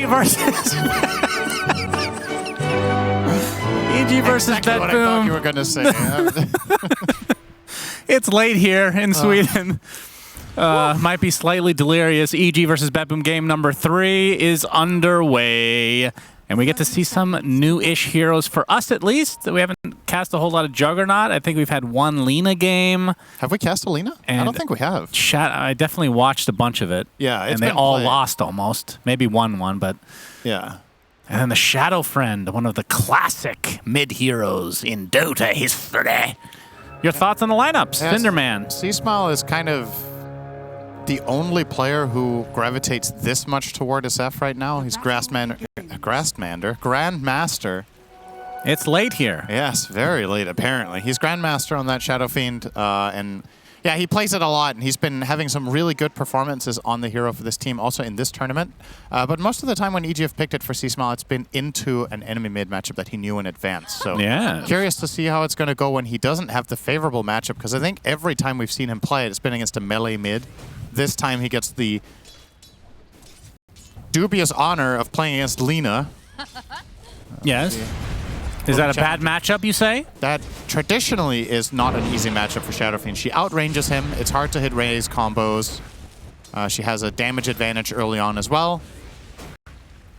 versus EG versus exactly what I thought you BetBoom. were going to say. It's late here in Sweden. Might be slightly delirious. EG versus BetBoom game number 3 is underway. And we get to see some new-ish heroes, for us at least. We haven't cast a whole lot of Juggernaut. I think we've had one Lina game. Have we cast a Lina? I don't think we have. I definitely watched a bunch of it. Yeah, it's and they been all played. lost almost. Maybe won, but... Yeah. And then the Shadow Friend, one of the classic mid-heroes in Dota history. Your thoughts on the lineups, Yes. Cinderman? C-Smile is kind of the only player who gravitates this much toward SF right now. He's Grandmaster. It's late here. Yes, very late, apparently. He's Grandmaster on that Shadow Fiend, and yeah, he plays it a lot, and he's been having some really good performances on the hero for this team, also in this tournament. But most of the time when EGF picked it for C-Smile, it's been into an enemy mid matchup that he knew in advance. So yeah, curious to see how it's going to go when he doesn't have the favorable matchup, because I think every time we've seen him play it, it's been against a melee mid. This time he gets the dubious honor of playing against Lina. Yes. Is that a bad matchup, you say? That traditionally is not an easy matchup for Shadow Fiend. She outranges him. It's hard to hit Ray's combos. She has a damage advantage early on as well.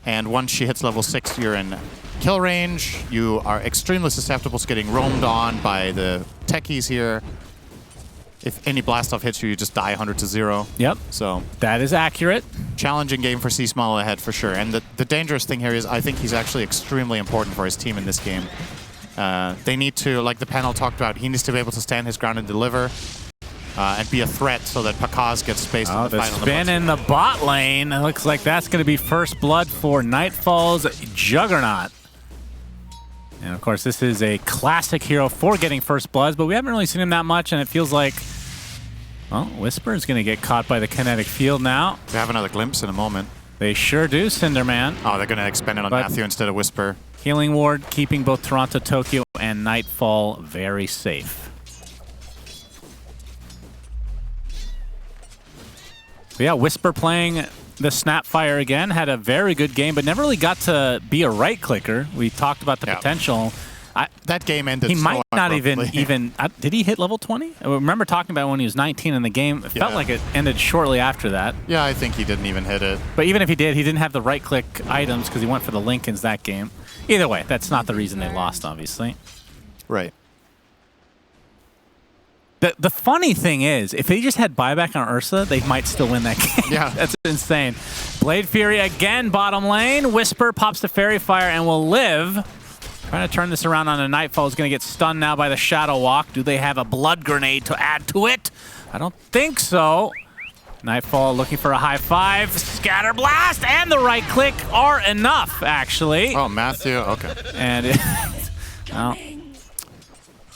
And once she hits level 6, you're in kill range. You are extremely susceptible to getting roamed on by the techies here. If any blast off hits you, you just die 100-0. Yep. So that is accurate. Challenging game for C-Smile ahead for sure. And the dangerous thing here is I think he's actually extremely important for his team in this game. They need to, like the panel talked about, he needs to be able to stand his ground and deliver and be a threat so that Pakaz gets spaced in the fight. The spin in the bot lane. It looks like that's going to be first blood for Nightfall's Juggernaut. And of course, this is a classic hero for getting first bloods, but we haven't really seen him that much, and it feels like, well, Whisper is going to get caught by the kinetic field now. They have another glimpse in a moment. They sure do, Cinderman. Oh, they're going to expend it on Matthew instead of Whisper. Healing Ward keeping both Toronto, Tokyo, and Nightfall very safe. But yeah, Whisper playing the Snapfire again, had a very good game, but never really got to be a right clicker. We talked about the potential. That game ended. He might not abruptly. even. Did he hit level 20? I remember talking about when he was 19 in the game. It felt like it ended shortly after that. Yeah, I think he didn't even hit it. But even if he did, he didn't have the right click items because he went for the Lincolns that game. Either way, that's not the reason they lost, obviously. Right. The funny thing is, if they just had buyback on Ursa, they might still win that game. Yeah. That's insane. Blade Fury again, bottom lane. Whisper pops the Fairy Fire and will live. Trying to turn this around on a Nightfall. Is going to get stunned now by the Shadow Walk. Do they have a Blood Grenade to add to it? I don't think so. Nightfall looking for a high five. Scatter Blast and the right click are enough, actually. Oh, Matthew. Okay. And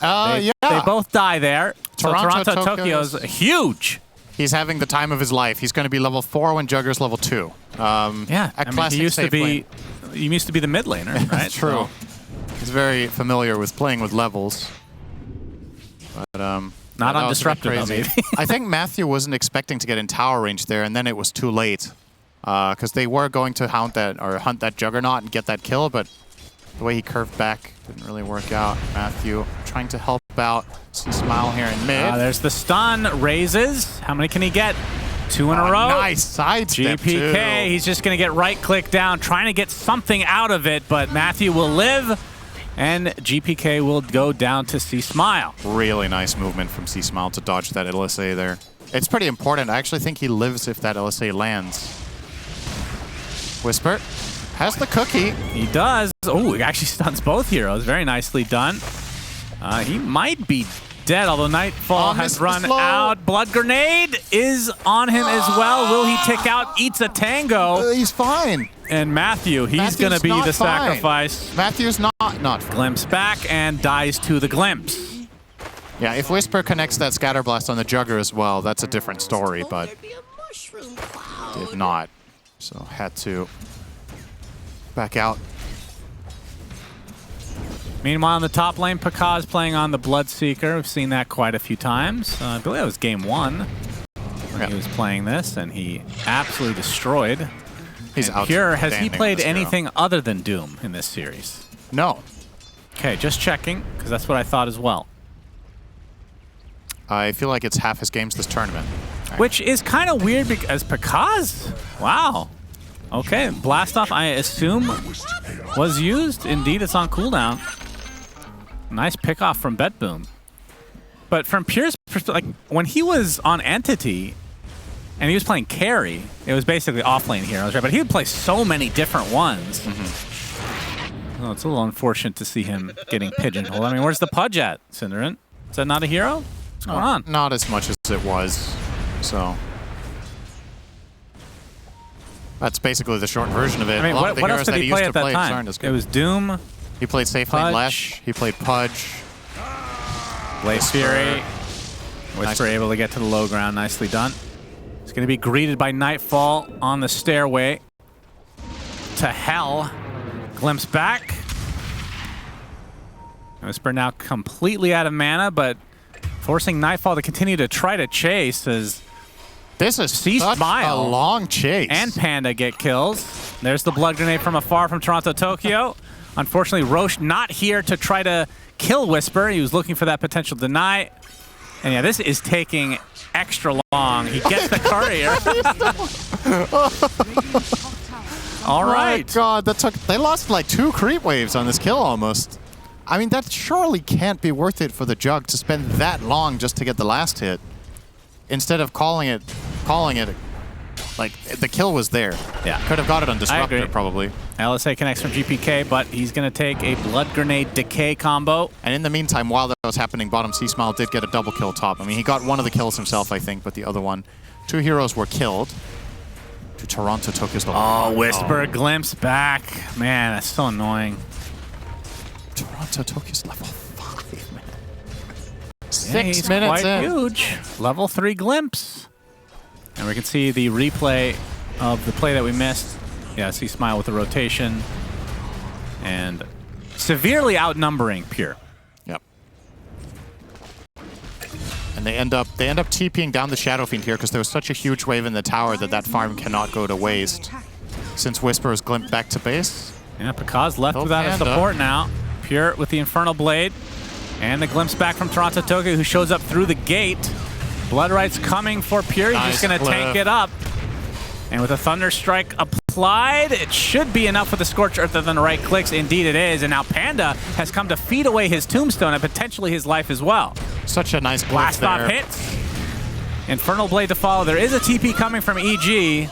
they both die there. Toronto, Tokyo's huge. He's having the time of his life. He's going to be level 4 when Jugger's level 2. Yeah, he used to be the mid laner, right? That's true. He's very familiar with playing with levels. But not on disruptor, though, maybe. I think Matthew wasn't expecting to get in tower range there, and then it was too late. Because they were going to hunt that Juggernaut and get that kill, but the way he curved back didn't really work out. Matthew trying to help out C-Smile here in mid. There's the stun. Raises. How many can he get? 2 in a row. Nice sidestep, GPK, he's just going to get right-click down, trying to get something out of it, but Matthew will live, and GPK will go down to C-Smile. Really nice movement from C-Smile to dodge that LSA there. It's pretty important. I actually think he lives if that LSA lands. Whisper has the cookie. He does. Oh, he actually stuns both heroes. Very nicely done. He might be dead, although Nightfall has run out. Blood Grenade is on him as well. Will he tick out? Eats a tango. He's fine. And Matthew, he's going to be the sacrifice. Matthew's not fine. Glimpse back and dies to the glimpse. Yeah, if Whisper connects that Scatter Blast on the Jugger as well, that's a different story, but did not. So had to back out. Meanwhile, in the top lane, Pakaz playing on the Bloodseeker. We've seen that quite a few times. I believe that was game 1 when he was playing this, and he absolutely destroyed He's And Pure, has he outstanding played this hero. anything other than Doom in this series? No. Okay, just checking, because that's what I thought as well. I feel like it's half his games this tournament. Which is kind of weird because Pakaz? Wow. Okay, Blast Off, I assume, was used. Indeed, it's on cooldown. Nice pickoff from BetBoom. But from Pure's perspective, like, when he was on Entity and he was playing carry, it was basically offlane heroes, right? But he would play so many different ones. Oh, it's a little unfortunate to see him getting pigeonholed. I mean, where's the Pudge at, Cinderin? Is that not a hero? What's going on? Not as much as it was, so... That's basically the short version of it. I mean, a lot of the what heroes else did that he he play used at to that play time? aren't as good. It was Doom, He played Safe Pudge. Lane Lesh. He played Pudge. Blade Fury. Whisper Nice. able to get to the low ground. Nicely done. He's going to be greeted by Nightfall on the stairway to hell. Glimpse back. Whisper now completely out of mana, but forcing Nightfall to continue to try to chase as This is such a long chase. and Panda get kills. There's the blood grenade from afar from Toronto Tokyo. Unfortunately, Roche not here to try to kill Whisper. He was looking for that potential deny. And yeah, this is taking extra long. He gets the courier. All right. My God, they lost like 2 creep waves on this kill almost. I mean, that surely can't be worth it for the Jug to spend that long just to get the last hit. Instead of calling it, like, the kill was there. Yeah. Could have got it on Disruptor, agree. probably. LSA connects from GPK, but he's going to take a blood grenade decay combo. And in the meantime, while that was happening, bottom C-Smile did get a double kill top. I mean, he got one of the kills himself, I think, but the other one. 2 heroes were killed. To Toronto Tokyo's level. Oh, Whisper glimpse back. Man, that's so annoying. Toronto Tokyo's level 5, man. Yeah, 6 he's minutes quite in. huge. Level 3 glimpse. And we can see the replay of the play that we missed. Yeah, see Smile with the rotation. And severely outnumbering Pure. Yep. And they end up TPing down the Shadow Fiend here because there was such a huge wave in the tower that farm cannot go to waste. Since Whisper is glimped back to base. Yeah, Pakaz left Oh, without a Panda. support now. Pure with the Infernal Blade. And the glimpse back from Toronto Tokyo, who shows up through the gate. Blood Right's coming for Pure. He's just going to tank it up. And with a Thunder Strike applied, it should be enough with the Scorch Earth and then right clicks. Indeed it is. And now Panda has come to feed away his Tombstone and potentially his life as well. Such a nice Blast blast off there. hits. Infernal Blade to follow. There is a TP coming from EG.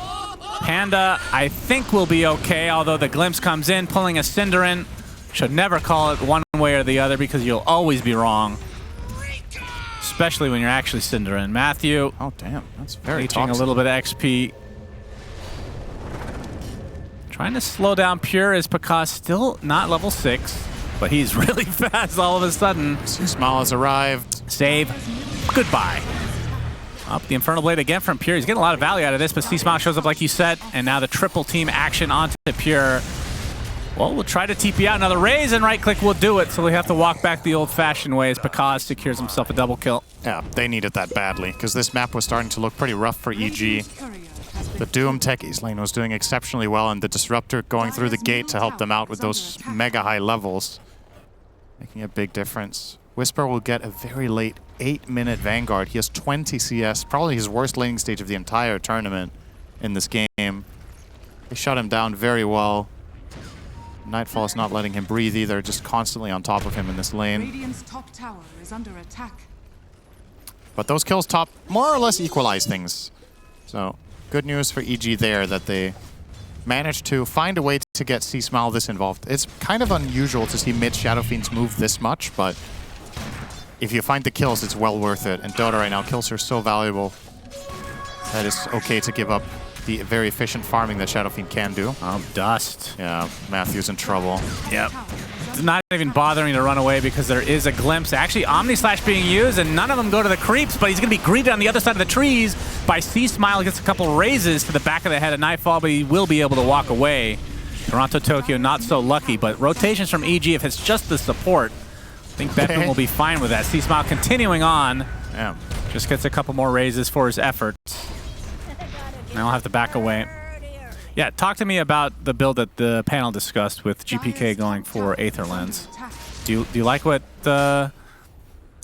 Panda, I think, will be okay, although the glimpse comes in, pulling a Cinderin. Should never call it one way or the other because you'll always be wrong. Especially when you're actually Cinderin. Matthew, Oh, damn. That's very reaching a toxic. little bit of XP. Trying to slow down Pure is Pakaz still not level 6, but he's really fast all of a sudden. C-Smile has arrived. Save. Goodbye. Up the Infernal Blade again from Pure. He's getting a lot of value out of this, but C-Smile shows up like you said, and now the triple team action onto Pure. Well, we'll try to TP out. Now the raise and right click will do it, so we have to walk back the old-fashioned way as Pakaz secures himself a double kill. Yeah, they needed that badly because this map was starting to look pretty rough for EG. The Doom Techies lane was doing exceptionally well, and the Disruptor going through the gate to help them out with those mega high levels, making a big difference. Whisper will get a very late 8-minute Vanguard. He has 20 CS, probably his worst laning stage of the entire tournament in this game. They shut him down very well. Nightfall is not letting him breathe either, just constantly on top of him in this lane. Radiant's top tower is under attack. But those kills top more or less equalize things. So good news for EG there that they managed to find a way to get C-Smile this involved. It's kind of unusual to see mid Shadow Fiends move this much, but if you find the kills, it's well worth it. And Dota right now, kills are so valuable that it's okay to give up the very efficient farming that Shadow Fiend can do. Oh, Dust. Yeah, Matthew's in trouble. Yep. It's not even bothering to run away because there is a glimpse. Actually, Omni Slash being used, and none of them go to the creeps, but he's going to be greeted on the other side of the trees by C-Smile. Gets a couple raises to the back of the head of Nightfall, but he will be able to walk away. Toronto Tokyo not so lucky, but rotations from EG, if it's just the support, I think BetBoom will be fine with that. C-Smile continuing on. Yeah. Just gets a couple more raises for his efforts. Now he'll have to back away. Yeah, talk to me about the build that the panel discussed with GPK going for Aether Lens. Do you like what I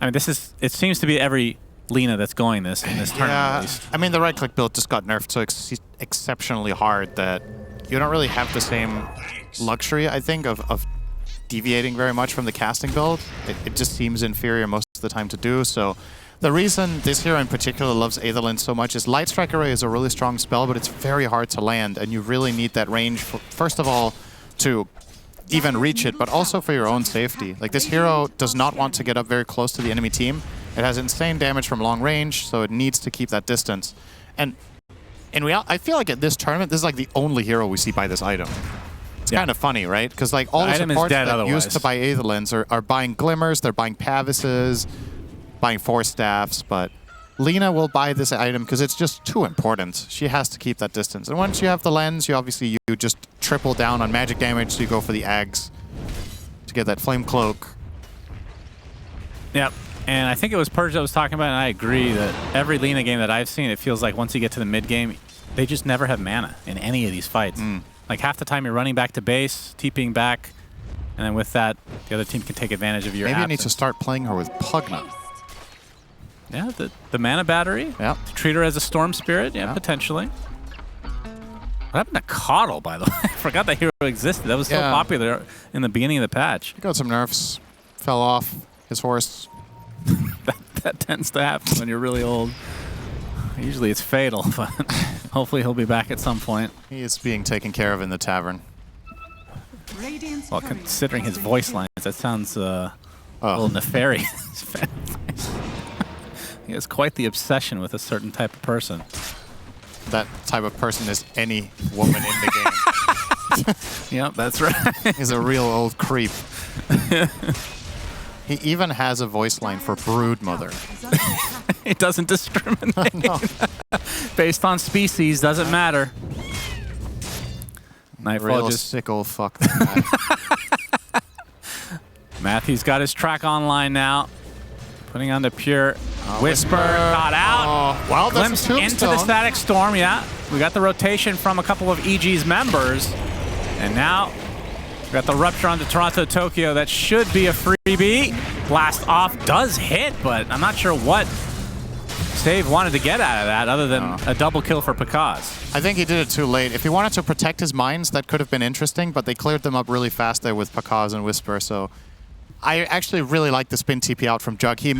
mean, it seems to be every Lina that's going in this tournament at least. I mean, the right-click build just got nerfed so exceptionally hard that you don't really have the same luxury, I think, of deviating very much from the casting build. It just seems inferior most of the time to do. So the reason this hero in particular loves Aether Lens so much is Light Strike Array is a really strong spell, but it's very hard to land, and you really need that range, first of all, to even reach it, but also for your own safety. Like, this hero does not want to get up very close to the enemy team. It has insane damage from long range, so it needs to keep that distance. And in reality, I feel like at this tournament, this is like the only hero we see buy this item. It's kind of funny, right? Because like all the supports that used to buy Aether Lens are buying Glimmers, they're buying Pavises, buying Force Staffs, but Lina will buy this item because it's just too important. She has to keep that distance. And once you have the Lens, you just triple down on magic damage, so you go for the Ags to get that Flame Cloak. Yep. And I think it was Purge that was talking about, and I agree that every Lina game that I've seen, it feels like once you get to the mid game, they just never have mana in any of these fights. Like half the time you're running back to base, TPing back, and then with that, the other team can take advantage of your Maybe absence. you need to start playing her with Pugna. Yeah, the mana battery. Yeah. To treat her as a Storm Spirit, yeah, potentially. What happened to Coddle, by the way? I forgot that hero existed. That was so popular in the beginning of the patch. He got some nerfs, fell off his horse. that tends to happen when you're really old. Usually it's fatal, but hopefully he'll be back at some point. He is being taken care of in the tavern. Well, considering his voice lines, that sounds a little nefarious. He has quite the obsession with a certain type of person. That type of person is any woman in the game. Yep, that's right. He's a real old creep. He even has a voice line for Broodmother. It doesn't discriminate. No. Based on species, doesn't matter. Nightfall Real just sick old fuck. Matthew's got his track online now. Putting on the pure Whisper. Caught out. Well, Glimpse into the Static Storm, yeah. We got the rotation from a couple of EG's members. And now we got the Rupture onto Toronto Tokyo. That should be a freebie. Blast off does hit, but I'm not sure what Save wanted to get out of that other than a double kill for Pakaz. I think he did it too late. If he wanted to protect his mines, that could have been interesting, but they cleared them up really fast there with Pakaz and Whisper, so I actually really like the spin TP out from Jug. He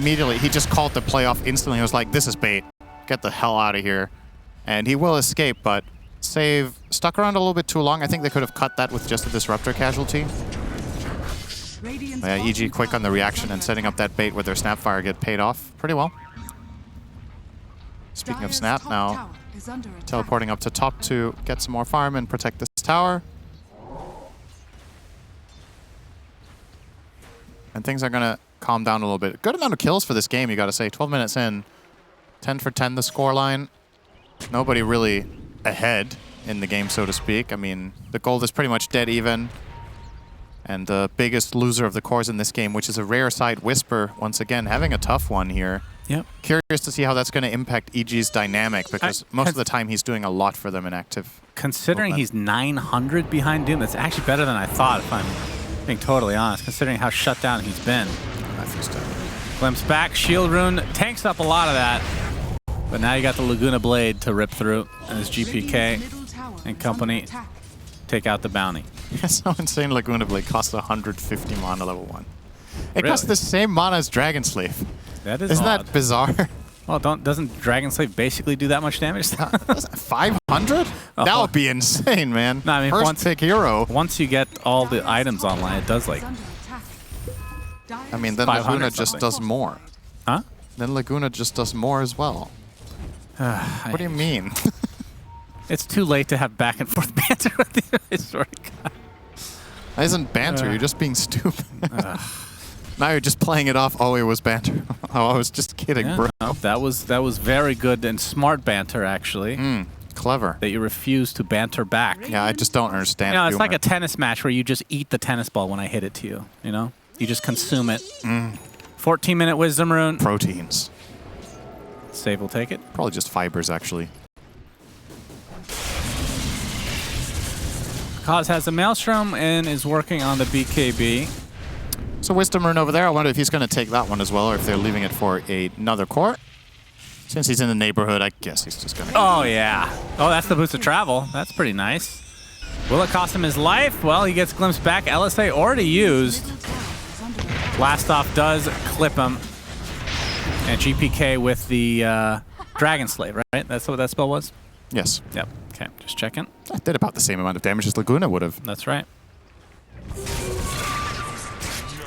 just called the playoff instantly. He was like, this is bait. Get the hell out of here. And he will escape, but Save stuck around a little bit too long. I think they could have cut that with just a Disruptor casualty. Yeah, EG quick on the reaction and setting up that bait with their Snapfire get paid off pretty well. Speaking of Snap now, teleporting up to top to get some more farm and protect this tower. And things are going to calm down a little bit. Good amount of kills for this game, you got to say. 12 minutes in, 10 for 10 the scoreline. Nobody really ahead in the game, so to speak. I mean, the gold is pretty much dead even. And the biggest loser of the cores in this game, which is a rare side, Whisper, once again, having a tough one here. Yep. Curious to see how that's going to impact EG's dynamic, because most of the time he's doing a lot for them in active. Considering he's 900 behind Doom, that's actually better than I thought, if I'm being totally honest, considering how shut down he's been. Glimpse back, Shield Rune takes up a lot of that. But now you got the Laguna Blade to rip through, and his GPK and company take out the bounty. It's so insane. Laguna Blade costs 150 mana level 1. It Really? costs the same mana as Dragon Slave. That is Isn't odd. that bizarre? Well, doesn't Dragon Slave basically do that much damage? 500? That would be insane, man. No, I mean, First pick hero. Once you get all the items online, it does like... I mean, then 500 Laguna just something. does more. Huh? Then Laguna just does more as well. What do you mean? It's too late to have back and forth banter with the historic guy. That isn't banter, you're just being stupid. Now you're just playing it off, oh, it was banter. Oh, I was just kidding, Yeah, bro. no, that was very good and smart banter, actually. Clever. That you refuse to banter back. Yeah, I just don't understand You know, it's humor. like a tennis match where you just eat the tennis ball when I hit it to you, you know? You just consume it. 14-minute Wisdom Rune. Proteins. Save will take it. Probably just fibers, actually. Kaz has the Maelstrom and is working on the BKB. So Wisdom Rune over there. I wonder if he's going to take that one as well, or if they're leaving it for another core. Since he's in the neighborhood, I guess he's just going to... Oh, yeah. Oh, that's the boost of travel. That's pretty nice. Will it cost him his life? Well, he gets glimpsed back. LSA already used. Blast Off does clip him. And GPK with the Dragon Slave, right? That's what that spell was? Yes. Yep. Okay, just checking. That did about the same amount of damage as Laguna would have. That's right.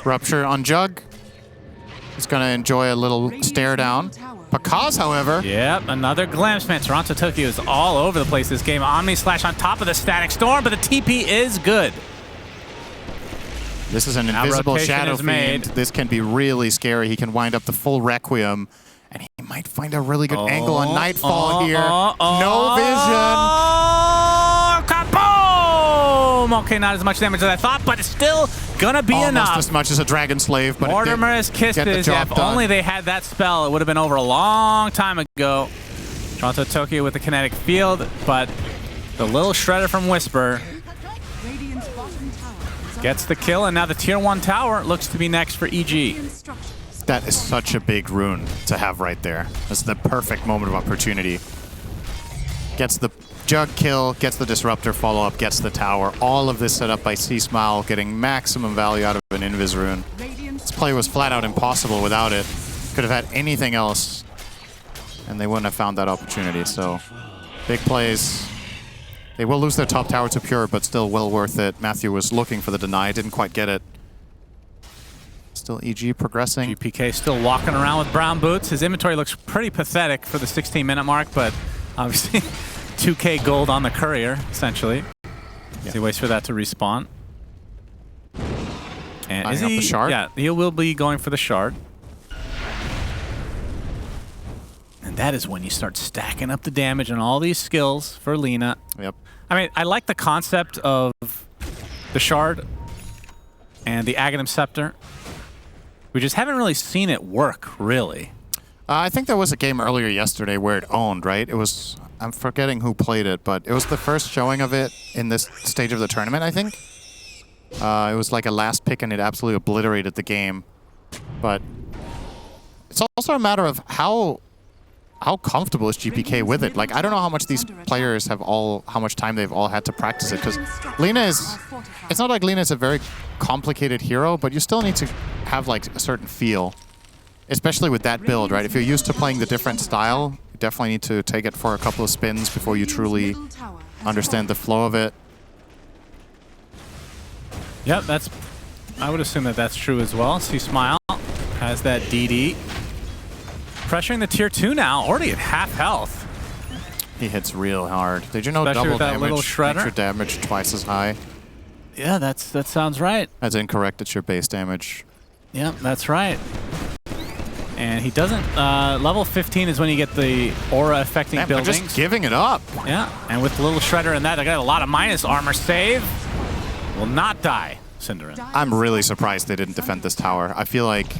Rupture on Jug. He's going to enjoy a little stare down. Pakaz, however. Yep, another glimpse. Man, Toronto Tokyo is all over the place this game. Omni Slash on top of the Static Storm, but the TP is good. This is an invisible Shadow Fiend. This can be really scary. He can wind up the full Requiem, and he might find a really good angle on Nightfall here. No vision. Kaboom! Okay, not as much damage as I thought, but it's still gonna be enough. Almost as much as a Dragon Slave, but Mortimer has kissed his. Yeah, if only they had that spell, it would have been over a long time ago. Toronto Tokyo with the kinetic field, but the little shredder from Whisper gets the kill, and now the tier 1 tower looks to be next for EG. That is such a big rune to have right there. That's the perfect moment of opportunity. Gets the Jug kill, gets the Disruptor follow-up, gets the tower. All of this set up by C-Smile, getting maximum value out of an Invis rune. This play was flat out impossible without it. Could have had anything else, and they wouldn't have found that opportunity. So, big plays. They will lose their top tower to Pure, but still well worth it. Matthew was looking for the deny, didn't quite get it. Still EG progressing. GPK still walking around with brown boots. His inventory looks pretty pathetic for the 16-minute mark, but obviously 2K gold on the courier, essentially. Yeah. He waits for that to respawn. And is he? The shard? Yeah, he will be going for the shard. And that is when you start stacking up the damage and all these skills for Lina. Yep. I mean, I like the concept of the shard and the Aghanim Scepter. We just haven't really seen it work, really. I think there was a game earlier yesterday where it owned, right? It was, I'm forgetting who played it, but it was the first showing of it in this stage of the tournament, I think. It was like a last pick and it absolutely obliterated the game. But it's also a matter of how comfortable is GPK with it? Like, I don't know how much these players have how much time they've all had to practice it, because Lina is, it's not like Lina is a very complicated hero, but you still need to have like a certain feel, especially with that build, right? If you're used to playing the different style, you definitely need to take it for a couple of spins before you truly understand the flow of it. Yep, I would assume that that's true as well. C-Smile has that DD. Pressuring the tier 2 now, already at half health. He hits real hard. Did you know Especially double with that damage little shredder? makes your damage twice as high? Yeah, that sounds right. That's incorrect. It's your base damage. Yep, that's right. And he doesn't... level 15 is when you get the aura affecting buildings. They're just giving it up. Yeah, and with the little shredder and that, they got a lot of minus armor save. Will not die, Cinderin. I'm really surprised they didn't defend this tower. I feel like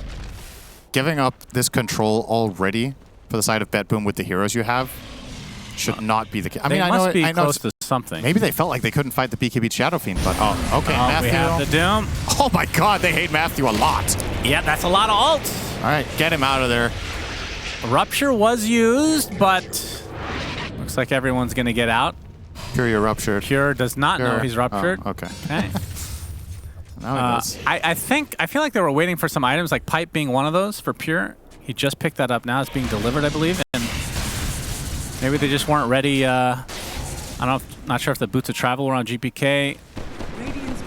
giving up this control already for the side of BetBoom with the heroes you have should not be the case. I mean, I know close to something. Maybe they felt like they couldn't fight the BKB Shadow Fiend, but okay, Matthew. We have the Doom. Oh my God, they hate Matthew a lot. Yeah, that's a lot of ults. All right, get him out of there. Rupture was used, but looks like everyone's gonna get out. Pure, you're ruptured. Pure does not know he's ruptured. Oh, okay. Okay. Now he does. I feel like they were waiting for some items, like Pipe being one of those for Pure. He just picked that up now. It's being delivered, I believe, and maybe they just weren't ready. Not sure if the boots of travel were on GPK.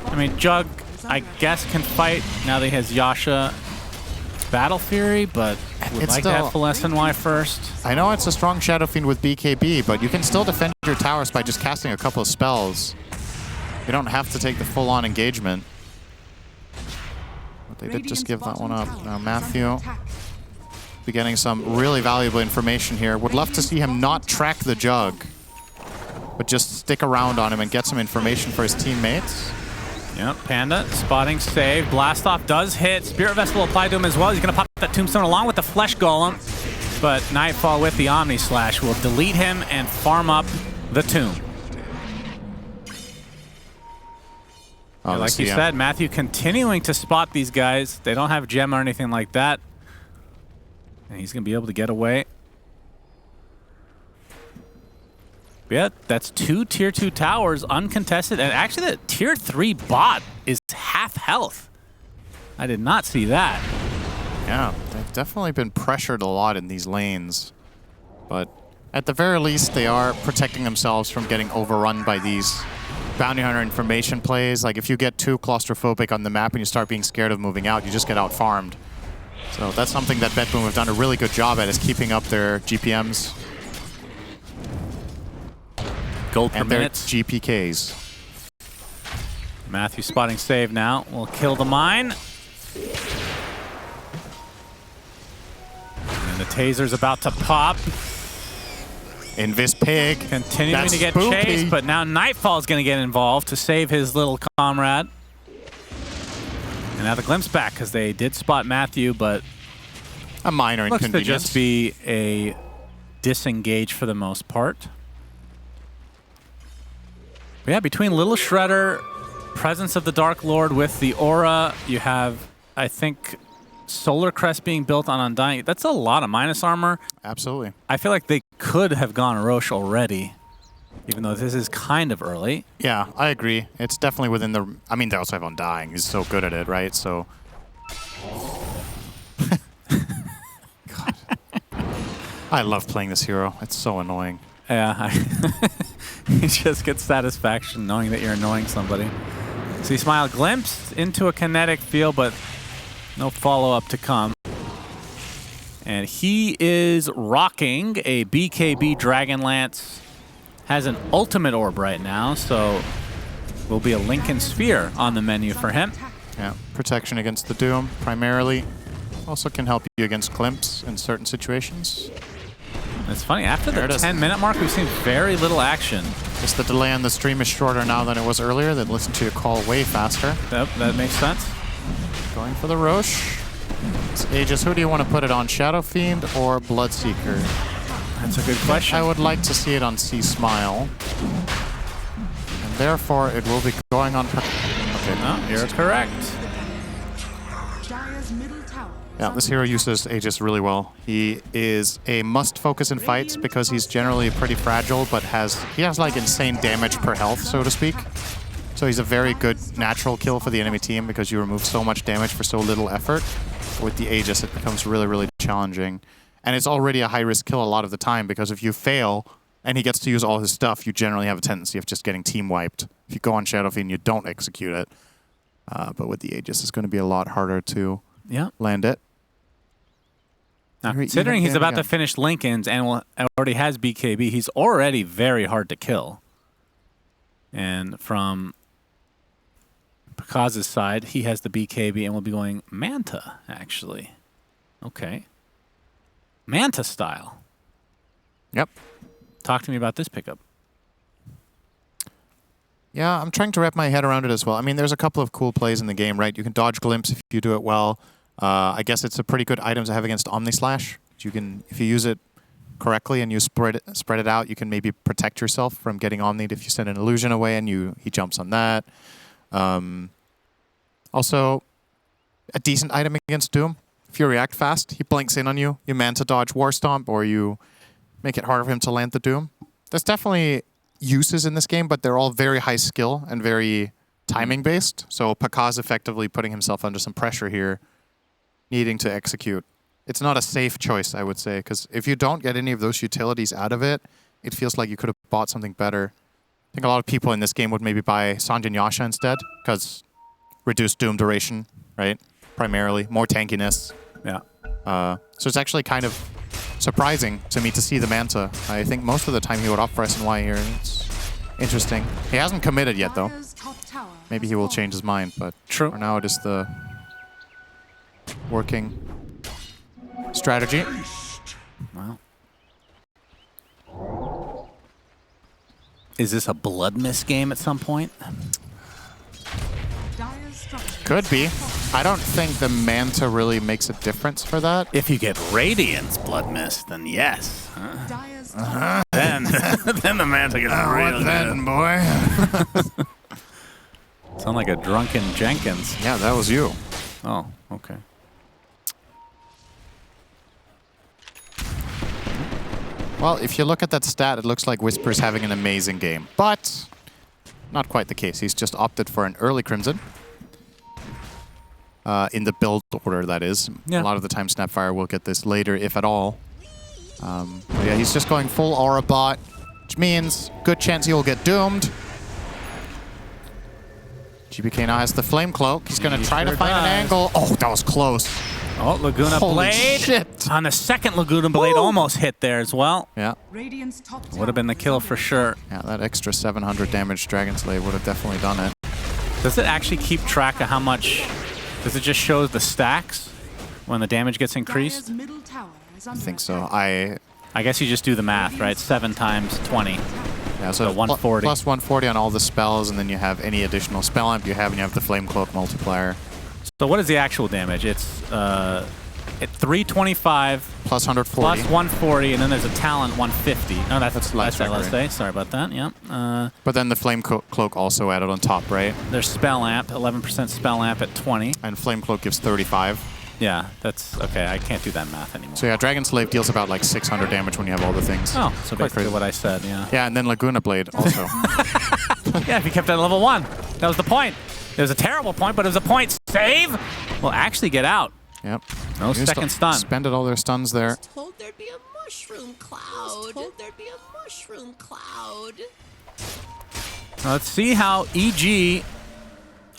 I mean, Jug, I guess, can fight now that he has Yasha Battle Fury, but would like to have Finesse and Y first. I know it's a strong Shadow Fiend with BKB, but you can still defend your towers by just casting a couple of spells. You don't have to take the full-on engagement. But they did just give that one up. Now Matthew be getting some really valuable information here. Would love to see him not track the Jug, but just stick around on him and get some information for his teammates. Yep, Panda spotting save. Blast Off does hit. Spirit Vest will apply to him as well. He's going to pop that Tombstone along with the Flesh Golem. But Nightfall with the Omni Slash will delete him and farm up the tomb. Oh, Like you said, Matthew continuing to spot these guys. They don't have gem or anything like that. And he's going to be able to get away. Yeah, that's 2 tier 2 towers uncontested. And actually, the tier 3 bot is half health. I did not see that. Yeah, they've definitely been pressured a lot in these lanes. But at the very least, they are protecting themselves from getting overrun by these bounty hunter information plays. Like if you get too claustrophobic on the map and you start being scared of moving out, you just get out farmed. So that's something that BetBoom have done a really good job at, is keeping up their GPMs. Gold per and their minute. GPKs. Matthew spotting save now. Will kill the mine. And the taser's about to pop. Invis Pig. Continuing That's to get spooky. chased, but now Nightfall's going to get involved to save his little comrade. And now the glimpse back, because they did spot Matthew, but A minor looks to inconvenience. just be a disengage for the most part. But yeah, between Little Shredder, presence of the Dark Lord with the aura, you have, I think, Solar Crest being built on Undying. That's a lot of minus armor. Absolutely. I feel like they could have gone Roche already, even though this is kind of early. Yeah, I agree. It's definitely within the... I mean, they also have Undying. He's so good at it, right? So... God. I love playing this hero. It's so annoying. Yeah, you just get satisfaction knowing that you're annoying somebody. See, Smile glimpsed into a kinetic field, but no follow-up to come. And he is rocking a BKB Dragonlance. Has an ultimate orb right now, so will be a Lincoln Sphere on the menu for him. Yeah, protection against the Doom, primarily. Also can help you against Climps in certain situations. It's funny, after There the it is. 10-minute mark, we've seen very little action. Just the delay on the stream is shorter now than it was earlier. They listen to your call way faster. Yep, that makes sense. Going for the Roche. It's Aegis. Who do you want to put it on? Shadow Fiend or Bloodseeker? That's a good question. I would like to see it on C Smile. And therefore, it will be going on... Okay, No, you're correct. Dire's middle tower. Yeah, this hero uses Aegis really well. He is a must focus in fights because he's generally pretty fragile, but he has like insane damage per health, so to speak. So he's a very good natural kill for the enemy team because you remove so much damage for so little effort. With the Aegis, it becomes really, really challenging. And it's already a high-risk kill a lot of the time because if you fail and he gets to use all his stuff, you generally have a tendency of just getting team wiped. If you go on Shadow Fiend, you don't execute it. But with the Aegis, it's going to be a lot harder to land it. Now, Very considering even he's about again. to finish Lincoln's and already has BKB, he's already very hard to kill. And from Pakaz's side, he has the BKB and will be going Manta, actually. Okay. Manta style. Yep. Talk to me about this pickup. Yeah, I'm trying to wrap my head around it as well. I mean, there's a couple of cool plays in the game, right? You can dodge Glimpse if you do it well. I guess it's a pretty good item to have against Omnislash. You can, if you use it correctly and you spread it out, you can maybe protect yourself from getting Omni'd if you send an illusion away and he jumps on that. Also, a decent item against Doom. If you react fast, he blinks in on you. You Manta dodge War Stomp, or you make it harder for him to land the Doom. There's definitely uses in this game, but they're all very high skill and very timing based. So Pakaz effectively putting himself under some pressure here, needing to execute. It's not a safe choice, I would say, because if you don't get any of those utilities out of it, it feels like you could have bought something better. I think a lot of people in this game would maybe buy Sanjin Yasha instead, because reduced Doom duration, right? Primarily, more tankiness. Yeah. So it's actually kind of surprising to me to see the Manta. I think most of the time he would opt for SNY here. It's interesting. He hasn't committed yet, though. Dire's top tower Maybe has he will fallen. change his mind, but True. for now it is the working strategy. Wow. Is this a Blood Mist game at some point? Dire's structures Could be. I don't think the Manta really makes a difference for that. If you get Radiance Blood Mist, then yes. Dire's top Then the Manta gets real good. boy? Sound like a drunken Jenkins. Yeah, that was you. Oh, okay. Well, if you look at that stat, it looks like Whisper's having an amazing game. But not quite the case. He's just opted for an early Crimson. In the build order, that is. Yeah. A lot of the time, Snapfire will get this later, if at all. But yeah, he's just going full Aura bot, which means good chance he will get doomed. GBK now has the Flame Cloak. He's going to try to find an angle. Oh, that was close. Oh, Laguna Holy Blade. shit. On the second Laguna Blade, almost hit there as well. Yeah. Radiant's top Would have been the kill for sure. Yeah, that extra 700 damage Dragon Slave would have definitely done it. Does it actually keep track of how much? Does it just show the stacks when the damage gets increased? Middle tower is I under think so. attack. I guess you just do the math, right? 7 times 20. Yeah, so 140. Plus 140 on all the spells, and then you have any additional spell amp you have, and you have the Flame Cloak multiplier. So what is the actual damage? It's at 325 Plus 140. plus 140, and then there's a talent 150. No, that's Light Strike, LSA. right? Sorry about that. Yeah. But then the Flame Cloak also added on top, right? There's spell amp, 11% spell amp at 20. And Flame Cloak gives 35. Yeah, that's okay. I can't do that math anymore. So yeah, Dragon Slave deals about like 600 damage when you have all the things. Oh, so Quite basically crazy. what I said. Yeah. Yeah, and then Laguna Blade also. Yeah, if you kept it at level 1. That was the point. It was a terrible point, but it was a point. Save will actually get out. Yep. No Used second to- stun. Spended all their stuns there. Told there'd be a mushroom cloud. Told there'd be a mushroom cloud. Let's see how EG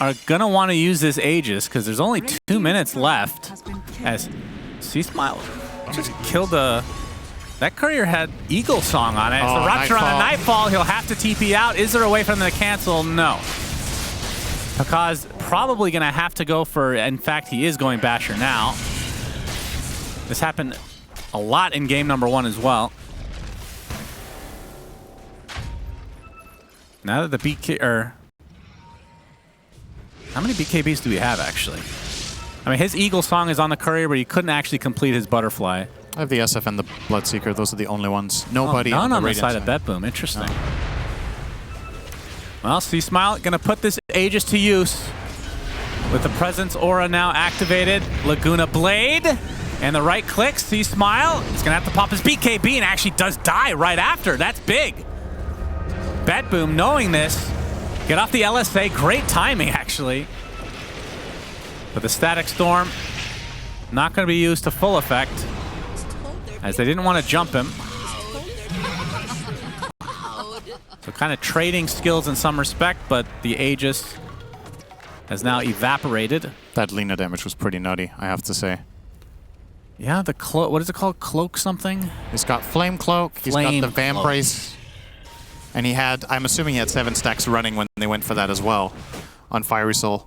are going to want to use this Aegis, because there's only 2 minutes left. As C-Smile just killed that courier had Eagle Song on it. It's Oh, the Rupture on a Nightfall. Nightfall. He'll have to TP out. Is there a way for them to cancel? No. Because probably going to have to go for, in fact, he is going Basher now. This happened a lot in game number 1 as well. Now that the BK, how many BKBs do we have, actually? I mean, his Eagle Song is on the courier, but he couldn't actually complete his Butterfly. I have the SF and the Bloodseeker. Those are the only ones. Nobody None on the Radiant side of BetBoom. Interesting. Well, C-Smile going to put this Aegis to use. With the Presence Aura now activated. Laguna Blade. And the right click, C-Smile. He's going to have to pop his BKB and actually does die right after. That's big. BetBoom knowing this. Get off the LSA. Great timing, actually. But the Static Storm not going to be used to full effect, as they didn't want to jump him. So kind of trading skills in some respect, but the Aegis has now evaporated. That Lina damage was pretty nutty, I have to say. Yeah, the cloak, what is it called? Cloak something? He's got Flame Cloak, he's got the Vambrace, and he had, I'm assuming he had 7 stacks running when they went for that as well on Fiery Soul.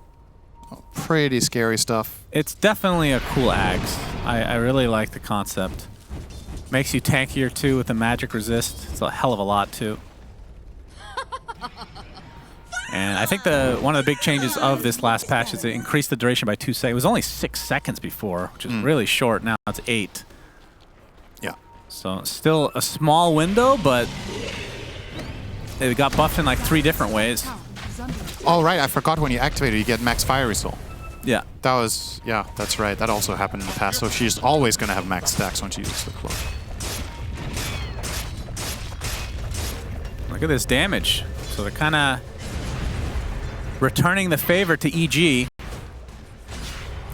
Oh, pretty scary stuff. It's definitely a cool Ags. I really like the concept. Makes you tankier too with the magic resist. It's a hell of a lot too. And I think one of the big changes of this last patch is it increased the duration by 2 seconds. It was only 6 seconds before, which is really short. Now it's 8. Yeah. So still a small window, but it got buffed in like 3 different ways. Oh, right, I forgot when you activate it, you get max Fiery Soul. Yeah. That was, yeah, that's right. That also happened in the past, so she's always going to have max stacks when she uses the cloak. Look at this damage. So they're kind of returning the favor to EG.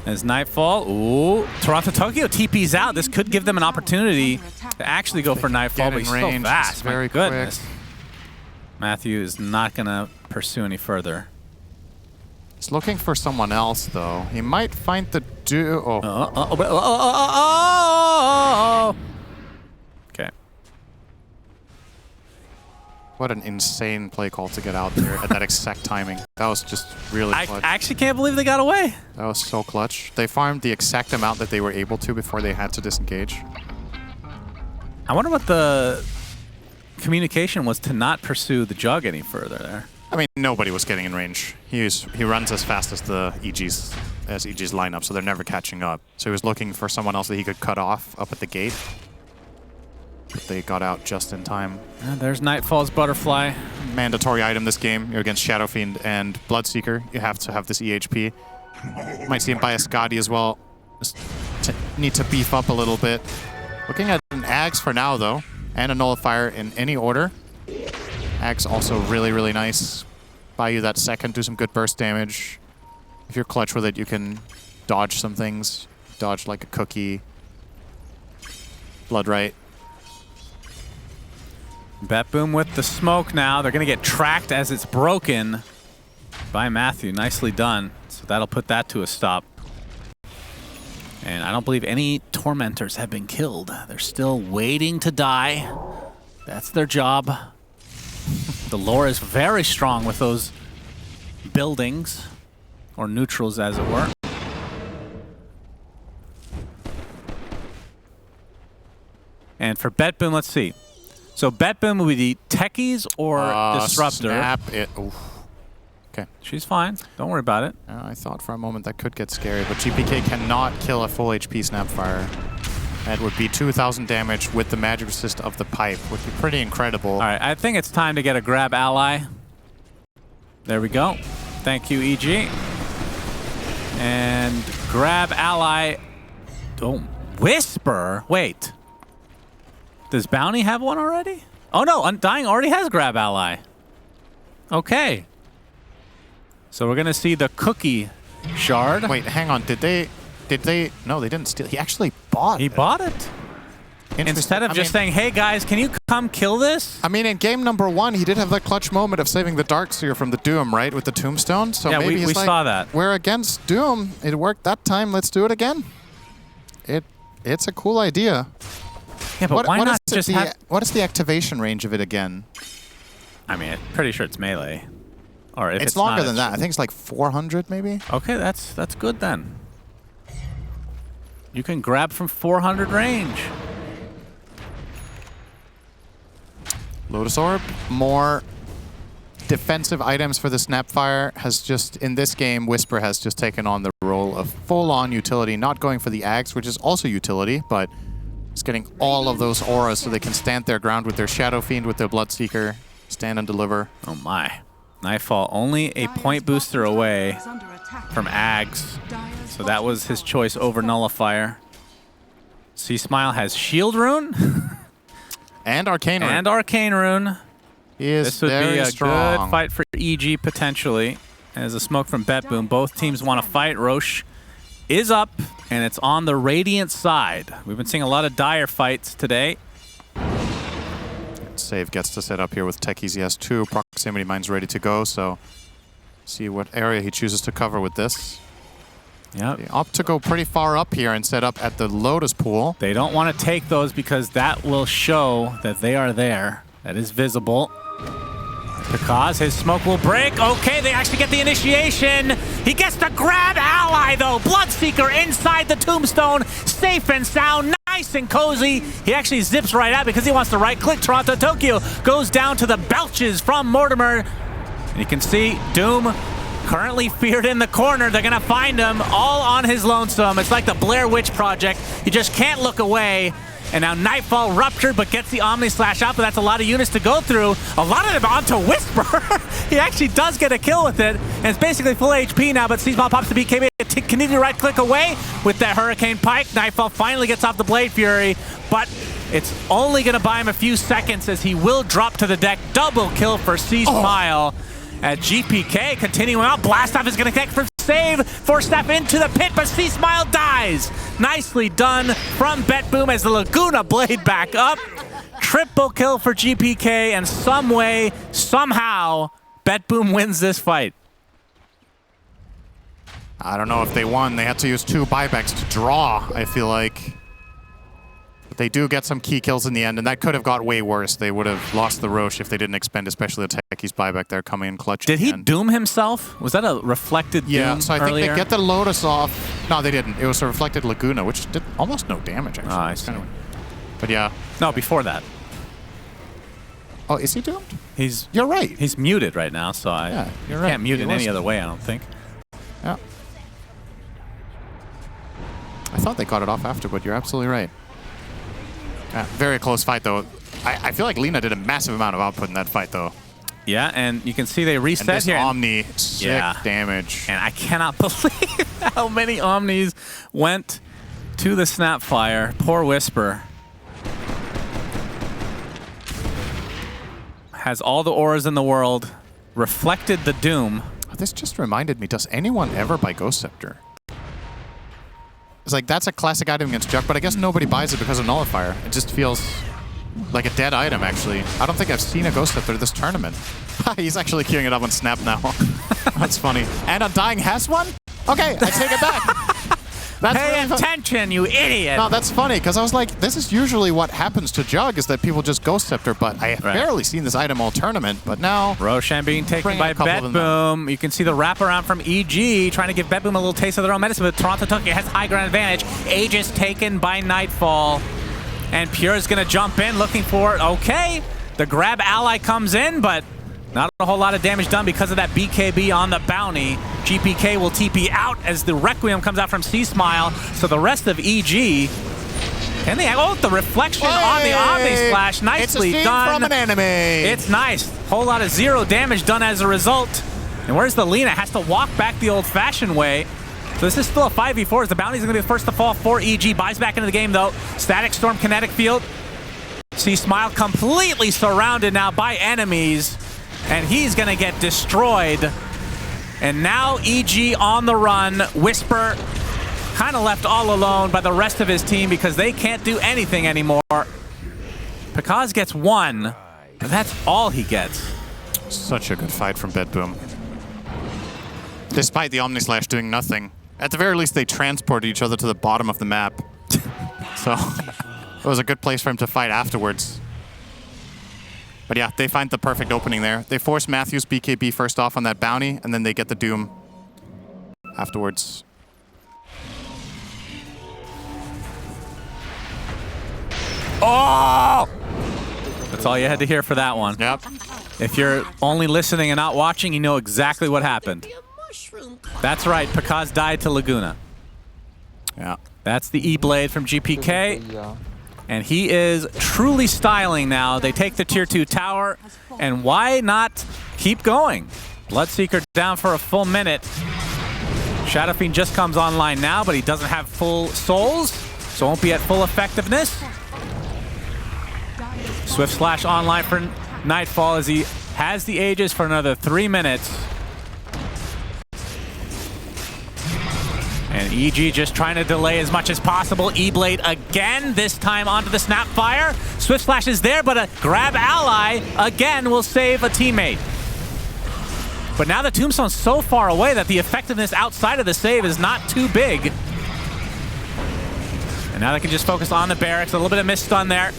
As Nightfall, ooh, Toronto Tokyo TP's out. This could give them an opportunity to actually go for Nightfall, but he's so range, fast. he's very My goodness. quick. Matthew is not going to pursue any further. He's looking for someone else, though. He might find the duo. Okay. What an insane play call to get out there at that exact timing. That was just really I clutch. actually can't believe they got away. That was so clutch. They farmed the exact amount that they were able to before they had to disengage. I wonder what the communication was to not pursue the Jug any further there. I mean, nobody was getting in range. He runs as fast as EG's lineup, so they're never catching up. So he was looking for someone else that he could cut off up at the gate. But they got out just in time. There's Nightfall's Butterfly. mandatory item this game. You're against Shadow Fiend and Bloodseeker. You have to have this EHP. Might see him buy a Scotty as well. Just need to beef up a little bit. Looking at an Axe for now, though, and a Nullifier in any order. Axe also really, really nice. Buy you that second, do some good burst damage. If you're clutch with it, you can dodge some things. Dodge like a cookie. Bloodright. BetBoom with the smoke now. They're going to get tracked as it's broken by Matthew. Nicely done. So that'll put that to a stop. And I don't believe any Tormentors have been killed. They're still waiting to die. That's their job. The lore is very strong with those buildings, or neutrals as it were. And for BetBoom, let's see. So BetBoom will be the Techies or Disruptor. Snap it. Oof. Okay. She's fine. Don't worry about it. I thought for a moment that could get scary, but GPK cannot kill a full HP Snapfire. That would be 2,000 damage with the magic resist of the pipe. Would be pretty incredible. All right, I think it's time to get a grab ally. There we go. Thank you, EG. And grab ally. Oh, Whisper. Wait. Does Bounty have one already? Oh no, Undying already has grab ally. Okay. So we're gonna see the cookie shard. Wait, hang on. Did they? No, they didn't steal. He actually bought He it. bought it. Instead of just saying, hey guys, can you come kill this? I mean, in game number 1, he did have that clutch moment of saving the Darkseer from the Doom, right? With the tombstone. So yeah, maybe we he's like, saw that. We're against Doom. It worked that time. Let's do it again. It's a cool idea. Yeah, but why not just have... What is the activation range of it again? I mean, I'm pretty sure it's melee. Or if It's not, longer than that. I think it's like 400 maybe. Okay, that's good then. You can grab from 400 range. Lotus Orb, more defensive items for the Snapfire has just, in this game, Whisper has just taken on the role of full-on utility, not going for the Axe, which is also utility, but it's getting all of those auras so they can stand their ground with their Shadow Fiend, with their Bloodseeker, stand and deliver. Oh my. Nightfall only a point booster away from Ags, so that was his choice over Nullifier. C-Smile has Shield Rune. And Arcane Rune. And Arcane Rune. He is This would very be a strong. good fight for EG potentially. As a smoke from BetBoom, both teams want to fight. Roche is up, and it's on the Radiant side. We've been seeing a lot of dire fights today. Save gets to set up here with Techies. He has 2 proximity mines ready to go, so see what area he chooses to cover with this. Yep. They opt to go pretty far up here and set up at the Lotus Pool. They don't want to take those because that will show that they are there. That is visible. Because his smoke will break. Okay, they actually get the initiation. He gets the grab ally, though. Bloodseeker inside the tombstone. Safe and sound. Nice and cozy. He actually zips right out because he wants to right-click. Toronto Tokyo goes down to the belches from Mortimer. And you can see Doom currently feared in the corner. They're going to find him all on his lonesome. It's like the Blair Witch Project. You just can't look away. And now Nightfall ruptured, but gets the Omni Slash out, but that's a lot of units to go through. A lot of them onto Whisper. He actually does get a kill with it, and it's basically full HP now, but C-Smile pops the BKB. Continue to right-click away with that Hurricane Pike. Nightfall finally gets off the Blade Fury, but it's only going to buy him a few seconds as he will drop to the deck. Double kill for C-Smile. At GPK continuing out. Blast Off is going to connect for save. Force Snap into the pit, but C-Smile dies. Nicely done from BetBoom as the Laguna Blade back up. Triple kill for GPK, and some way, somehow, BetBoom wins this fight. I don't know if they won. They had to use 2 buybacks to draw, I feel like. But they do get some key kills in the end, and that could have got way worse. They would have lost the Roche if they didn't expend, especially the Techies buyback there coming in clutch. Did he doom himself? Was that a reflected doom so I think earlier? they get the Lotus off. No, they didn't. It was a reflected Laguna, which did almost no damage, actually. I see. But yeah. No, before that. Oh, is he doomed? You're right. He's muted right now, so I can't mute in any other way, I don't think. Yeah. I thought they got it off after, but you're absolutely right. Very close fight, though. I feel like Lina did a massive amount of output in that fight, though. Yeah, and you can see they reset And this here. Omni, sick damage. And I cannot believe how many Omnis went to the Snapfire. Poor Whisper. Has all the auras in the world. Reflected the Doom. This just reminded me, does anyone ever buy Ghost Scepter? It's like, that's a classic item against Jug, but I guess nobody buys it because of Nullifier. It just feels like a dead item, actually. I don't think I've seen a Ghost Scepter this tournament. He's actually queuing it up on Snap now. That's funny. And Undying has one? Okay, I take it back. That's Pay really attention, you idiot! No, that's funny, because I was like, this is usually what happens to Jug, is that people just Ghost Scepter, but I have barely seen this item all tournament, but now... Roshan being taken Bring by a couple of them BetBoom. You can see the wraparound from EG, trying to give BetBoom a little taste of their own medicine, but Toronto Tokyo has high ground advantage. Aegis taken by Nightfall. And Pure is going to jump in, looking for, okay, the grab ally comes in, but not a whole lot of damage done because of that BKB on the bounty. GPK will TP out as the Requiem comes out from C-Smile, so the rest of EG, can they, oh, the reflection on the Omni Splash, nicely it's a done. from an enemy. It's nice. Whole lot of 0 damage done as a result. And where's the Lina? Has to walk back the old-fashioned way. So this is still a 5v4 as the bounty's going to be the first to fall for EG. Buys back into the game, though. Static Storm, Kinetic Field. See Smile completely surrounded now by enemies. And he's going to get destroyed. And now EG on the run. Whisper kind of left all alone by the rest of his team because they can't do anything anymore. Pekaz gets 1, but that's all he gets. Such a good fight from BetBoom. Despite the Omni Slash doing nothing. At the very least, they transported each other to the bottom of the map. So it was a good place for him to fight afterwards. But yeah, they find the perfect opening there. They force Matthew's BKB first off on that bounty, and then they get the Doom afterwards. Oh! That's all you had to hear for that one. Yep. If you're only listening and not watching, you know exactly what happened. That's right, Pekaz died to Laguna. Yeah. That's the E-Blade from GPK. And he is truly styling now. They take the tier 2 tower, and why not keep going? Bloodseeker down for a full minute. Shadow Fiend just comes online now, but he doesn't have full souls, so won't be at full effectiveness. Swift Slash online for Nightfall as he has the Aegis for another 3 minutes. And EG just trying to delay as much as possible. E-Blade again, this time onto the Snapfire. Swift Splash is there, but a grab ally again will save a teammate. But now the Tombstone's so far away that the effectiveness outside of the save is not too big. And now they can just focus on the barracks. A little bit of mist stun there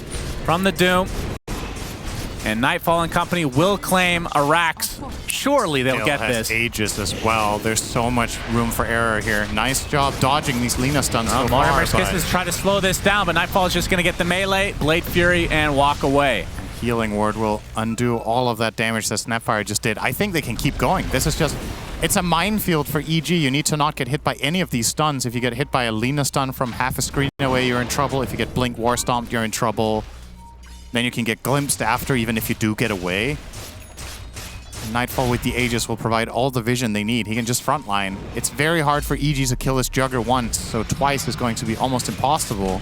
from the Doom. And Nightfall and company will claim Arax. Surely they'll get this. Aegis as well. There's so much room for error here. Nice job dodging these Lina stuns so far. Kisses try to slow this down, but Nightfall is just going to get the melee, Blade Fury, and walk away. Healing Ward will undo all of that damage that Snapfire just did. I think they can keep going. This is just, it's a minefield for EG. You need to not get hit by any of these stuns. If you get hit by a Lina stun from half a screen away, you're in trouble. If you get Blink War Stomped, you're in trouble. Then you can get glimpsed after, even if you do get away. Nightfall with the Aegis will provide all the vision they need. He can just frontline. It's very hard for EG to kill this Jugger once, so twice is going to be almost impossible.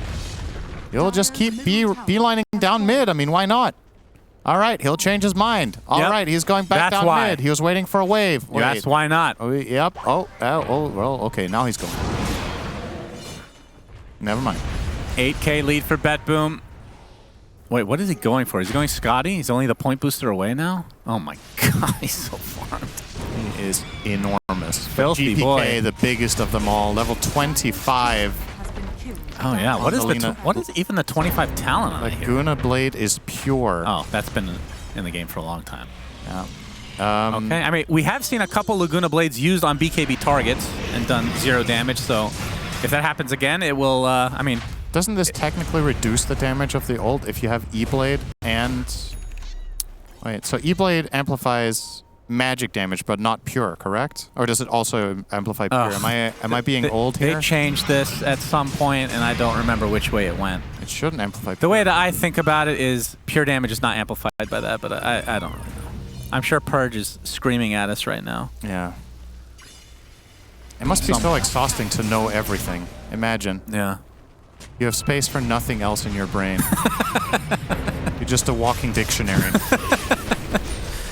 He'll just keep beelining down mid. I mean, why not? All right, he'll change his mind. All right, he's going back down mid. He was waiting for a wave. That's why not. Oh, yep. Oh, well, okay, now he's going. Never mind. 8K lead for BetBoom. Wait, what is he going for? Is he going Scotty? He's only the point booster away now? Oh my god, he's so farmed. He is enormous. Filthy GPK, boy. the biggest of them all, level 25. Oh yeah, what is even the 25 talent on here? Laguna Blade is pure. Oh, that's been in the game for a long time. Yeah. Okay, I mean, we have seen a couple Laguna Blades used on BKB targets and done 0 damage, so if that happens again, it will, I mean... Doesn't this technically reduce the damage of the ult if you have E-Blade and... Wait, so E-Blade amplifies magic damage, but not pure, correct? Or does it also amplify pure? Am I being old here? They changed this at some point, and I don't remember which way it went. It shouldn't amplify pure. The way that I think about it is pure damage is not amplified by that, but I don't really know. I'm sure Purge is screaming at us right now. Yeah. It must be so exhausting to know everything. Imagine. Yeah. You have space for nothing else in your brain. You're just a walking dictionary.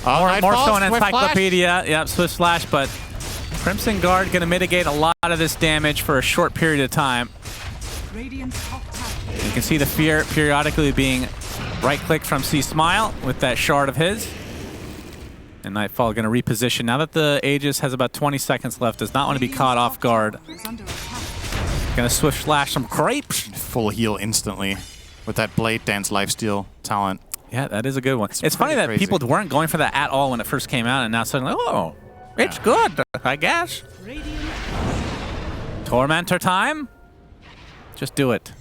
More so an encyclopedia. Yep, Swift Slash, but Crimson Guard going to mitigate a lot of this damage for a short period of time. Radiant's top tower. You can see the fear periodically being right-clicked from C-Smile with that shard of his. And Nightfall going to reposition. Now that the Aegis has about 20 seconds left, does not want to be caught off guard. Is under attack. Going to Swift Slash some crepes. Full heal instantly with that Blade Dance lifesteal talent. Yeah, that is a good one. It's funny that crazy. people weren't going for that at all when it first came out, and now suddenly, oh, it's good, I guess. Radiant Tormentor time? Just do it.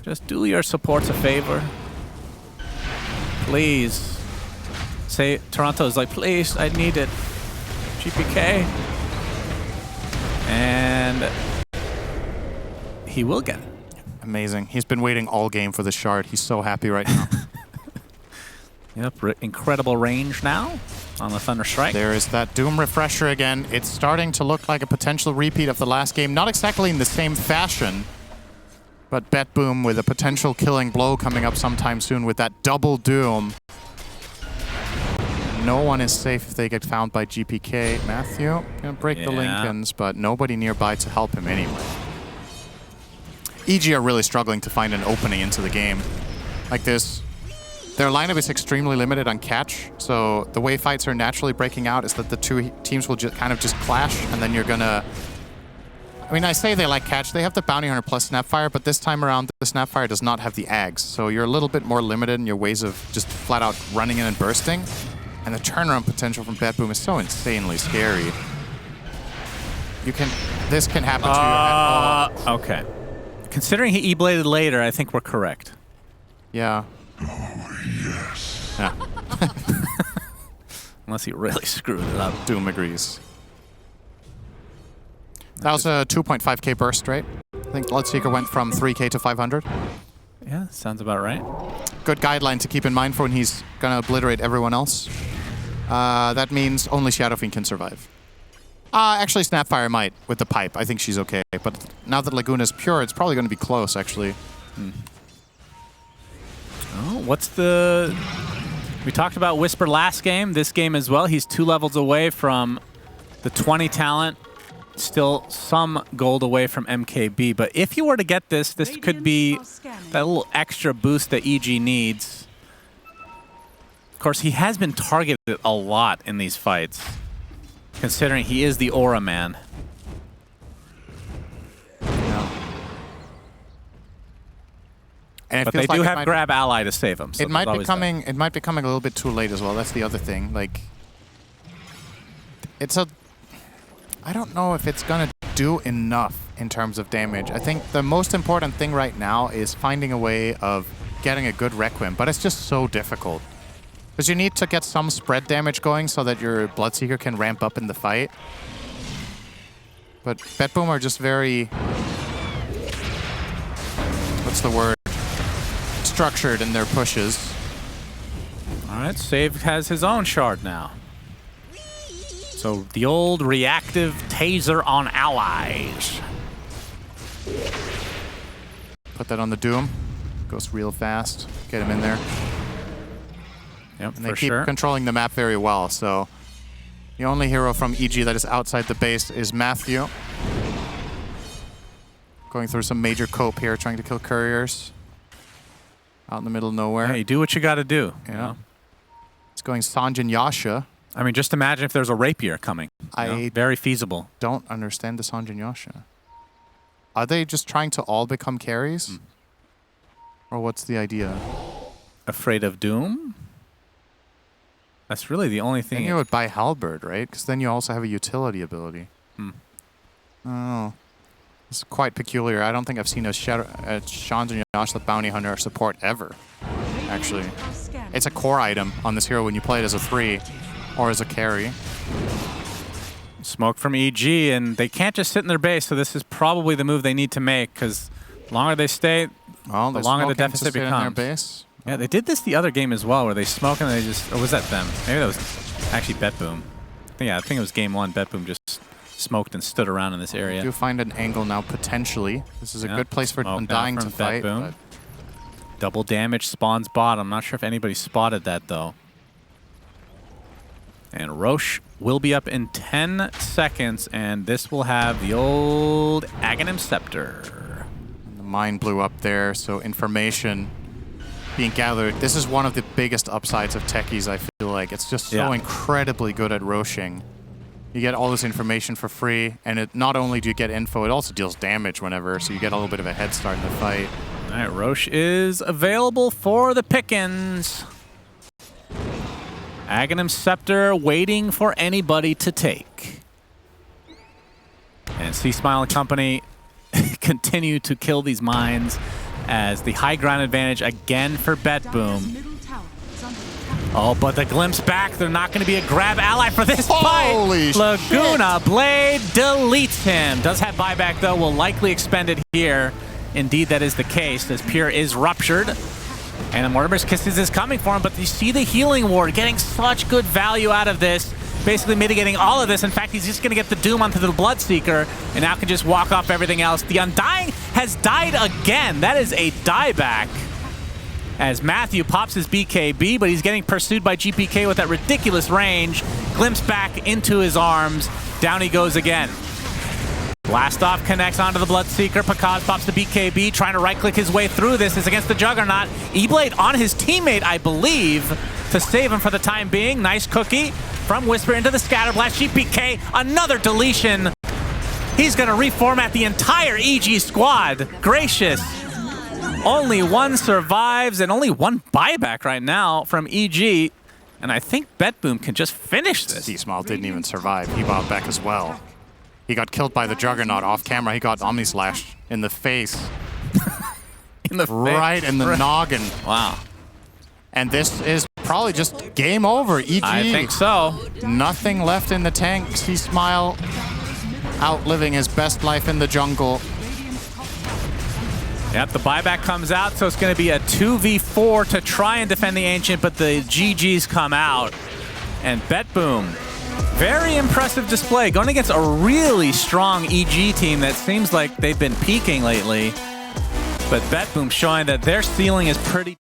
Just do your supports a favor. Please. Say, Toronto's like, please, I need it. GPK. And he will get it. Amazing. He's been waiting all game for the shard. He's so happy right now. Yep, incredible range now on the Thunder Strike. There is that Doom refresher again. It's starting to look like a potential repeat of the last game. Not exactly in the same fashion, but BetBoom with a potential killing blow coming up sometime soon with that double Doom. No one is safe if they get found by GPK. Matthew gonna break the Lincolns, but nobody nearby to help him anyway. EG are really struggling to find an opening into the game. Like this, their lineup is extremely limited on catch, so the way fights are naturally breaking out is that the two teams will just kind of just clash, and then you're gonna... I mean, I say they like catch. They have the Bounty Hunter plus Snapfire, but this time around, the Snapfire does not have the Ags, so you're a little bit more limited in your ways of just flat out running in and bursting. And the turnaround potential from BetBoom is so insanely scary. This can happen to you at all. Okay. Considering he E-bladed later, I think we're correct. Yeah. Yeah. Unless he really screwed it up. Doom agrees. That was a 2.5k burst, right? I think Bloodseeker went from 3k to 500. Yeah, sounds about right. Good guideline to keep in mind for when he's gonna obliterate everyone else. That means only Shadow Fiend can survive. Actually, Snapfire might with the pipe. I think she's okay. But now that Laguna's pure, it's probably going to be close, actually. Oh, what's the... We talked about Whisper last game, this game as well. He's 2 levels away from the 20 talent. Still some gold away from MKB. But if you were to get this, this could be that little extra boost that EG needs. Of course, he has been targeted a lot in these fights, considering he is the Aura Man. And but they do have Grab Ally to save him. So it might be coming. It might be coming a little bit too late as well. That's the other thing. Like, it's a... I don't know if it's gonna do enough in terms of damage. I think the most important thing right now is finding a way of getting a good Requiem, but it's just so difficult. Because you need to get some spread damage going so that your Bloodseeker can ramp up in the fight. But BetBoom are just very... What's the word? Structured in their pushes. All right, Save has his own shard now. So the old reactive taser on allies. Put that on the Doom. Goes real fast. Get him in there. Yep, and they keep controlling the map very well, so the only hero from EG that is outside the base is Matthew. Going through some major cope here, trying to kill couriers. Out in the middle of nowhere. Hey, do what you gotta do. Yeah. You know? It's going Sanjin Yasha. I mean, just imagine if there's a rapier coming. Very feasible. Don't understand the Sanjin Yasha. Are they just trying to all become carries? Or what's the idea? Afraid of Doom? That's really the only thing. Then you would buy Halberd, right? Because then you also have a utility ability. Oh. It's quite peculiar. I don't think I've seen a Sanjin Yasha the Bounty Hunter support ever, actually. It's a core item on this hero when you play it as a 3 or as a carry. Smoke from EG, and they can't just sit in their base, so this is probably the move they need to make, because the longer they stay, the longer the deficit becomes. Their base. Yeah, they did this the other game as well, where they smoke and they just... Or was that them? Maybe that was Actually, BetBoom. Yeah, I think it was game 1. BetBoom just smoked and stood around in this area. Do find an angle now, potentially. This is a good place for Undying to fight. But Double damage spawns bottom. Not sure if anybody spotted that, though. And Roche will be up in 10 seconds, and this will have the old Aghanim Scepter. the mine blew up there, so information being gathered. This is one of the biggest upsides of techies, I feel like. It's just so incredibly good at roshing. You get all this information for free, and it not only do you get info, it also deals damage whenever, so you get a little bit of a head start in the fight. All right, Roche is available for the pickings. Aghanim Scepter waiting for anybody to take. And C-Smile and company continue to kill these mines as the high ground advantage again for BetBoom. Middle tower is under attack. Oh, but the glimpse back. They're not going to be a grab ally for this fight. Holy Laguna Blade deletes him. Does have buyback, though. Will likely expend it here. Indeed, that is the case, as Pure is ruptured. And the Mortimer's Kisses is coming for him, but you see the healing ward getting such good value out of this. Basically mitigating all of this. In fact, he's just going to get the Doom onto the Bloodseeker, and now can just walk off everything else. The Undying has died again. That is a dieback. As Matthew pops his BKB, but he's getting pursued by GPK with that ridiculous range. Glimpse back into his arms. Down he goes again. Blast off connects onto the Bloodseeker. Pakaz pops the BKB, trying to right-click his way through this. Is against the Juggernaut. E-Blade on his teammate, I believe, to save him for the time being. Nice cookie from Whisper into the Scatterblast. GPK, another deletion. He's going to reformat the entire EG squad. Gracious. Only one survives and only one buyback right now from EG. And I think BetBoom can just finish this. C-Smile didn't even survive. He bought back as well. He got killed by the Juggernaut off camera. He got Omnislash in the face. In the right in the noggin. Wow. And this is probably just game over. EG. I think so. Nothing left in the tank. C-Smile outliving his best life in the jungle. Yep, the buyback comes out, so it's going to be a 2v4 to try and defend the Ancient, but the GGs come out. And BetBoom, very impressive display. Going against a really strong EG team that seems like they've been peaking lately. But BetBoom showing that their ceiling is pretty